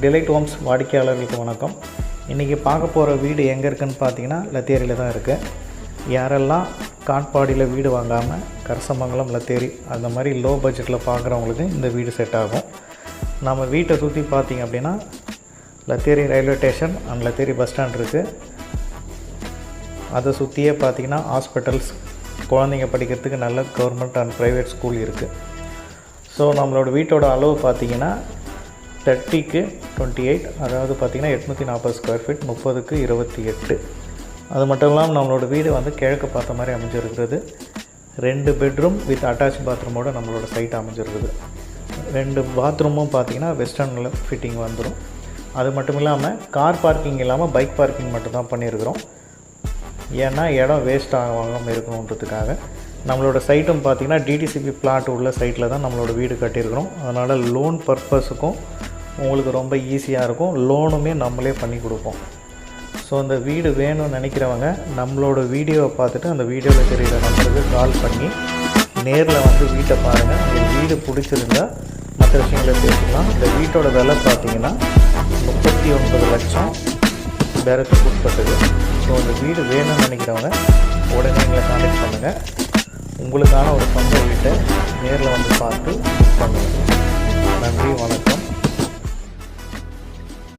Delight Holmes வாடிக்கையாளர்களுக்கு வணக்கம். இன்றைக்கி பார்க்க போகிற வீடு எங்கே இருக்குதுன்னு பார்த்தீங்கன்னா லத்தேரியில் தான் இருக்குது. யாரெல்லாம் காட்பாடியில் வீடு வாங்காமல் கரசமங்கலம் லத்தேரி அந்த மாதிரி லோ பட்ஜெட்டில் பார்க்குறவங்களுக்கு இந்த வீடு செட் ஆகும். நம்ம வீட்டை சுற்றி பார்த்திங்க அப்படின்னா Latheri railway station and Latheri bus stand இருக்குது. அதை சுற்றியே பார்த்திங்கன்னா ஹாஸ்பிட்டல்ஸ், குழந்தைங்க படிக்கிறதுக்கு நல்ல கவர்மெண்ட் அண்ட் ப்ரைவேட் ஸ்கூல் இருக்குது. ஸோ நம்மளோட வீட்டோட அளவு பார்த்திங்கன்னா 30க்கு 28, அதாவது பார்த்திங்கன்னா 840 ஸ்கொயர் ஃபீட், 30க்கு 28. அது மட்டும் இல்லாமல் நம்மளோட வீடு வந்து கிழக்கு பார்த்த மாதிரி அமைஞ்சிருக்கிறது. 2 பெட்ரூம் வித் அட்டாச் பாத்ரூமோடு நம்மளோட சைட் அமைஞ்சிருக்குது. 2 பாத்ரூமும் பார்த்திங்கன்னா வெஸ்டர்னில் ஃபிட்டிங் வந்துடும். அது மட்டும் இல்லாமல் கார் பார்க்கிங் இல்லாமல் பைக் பார்க்கிங் மட்டும்தான் பண்ணியிருக்கிறோம். ஏன்னா இடம் வேஸ்ட் ஆகாமல் இருக்கணுன்றதுக்காக. நம்மளோட சைட்டும் பார்த்திங்கன்னா டிடிசிபி பிளாட் உள்ள சைட்டில் தான் நம்மளோட வீடு கட்டியிருக்கிறோம். அதனால் லோன் பர்பஸுக்கும் உங்களுக்கு ரொம்ப ஈஸியாக இருக்கும். லோனுமே நம்மளே பண்ணி கொடுப்போம். ஸோ அந்த வீடு வேணும்னு நினைக்கிறவங்க நம்மளோட வீடியோவை பார்த்துட்டு அந்த வீடியோவில் தெரிகிற நம்பருக்கு கால் பண்ணி நேரில் வந்து வீட்டை பாருங்கள். உங்களுக்கு வீடு பிடிச்சிருந்தா மற்ற விஷயங்களை பேசிக்கலாம். இந்த வீட்டோட விலை பார்த்திங்கன்னா 39 லட்சம் பேரத்துக்கு உட்பட்டது. ஸோ அந்த வீடு வேணும்னு நினைக்கிறவங்க உடனே எங்களை கான்டாக்ட் பண்ணுங்கள். உங்களுக்கான ஒரு சொந்த வீட்டை நேரில் வந்து பார்த்து பண்ணுங்கள். நன்றி, வணக்கம்.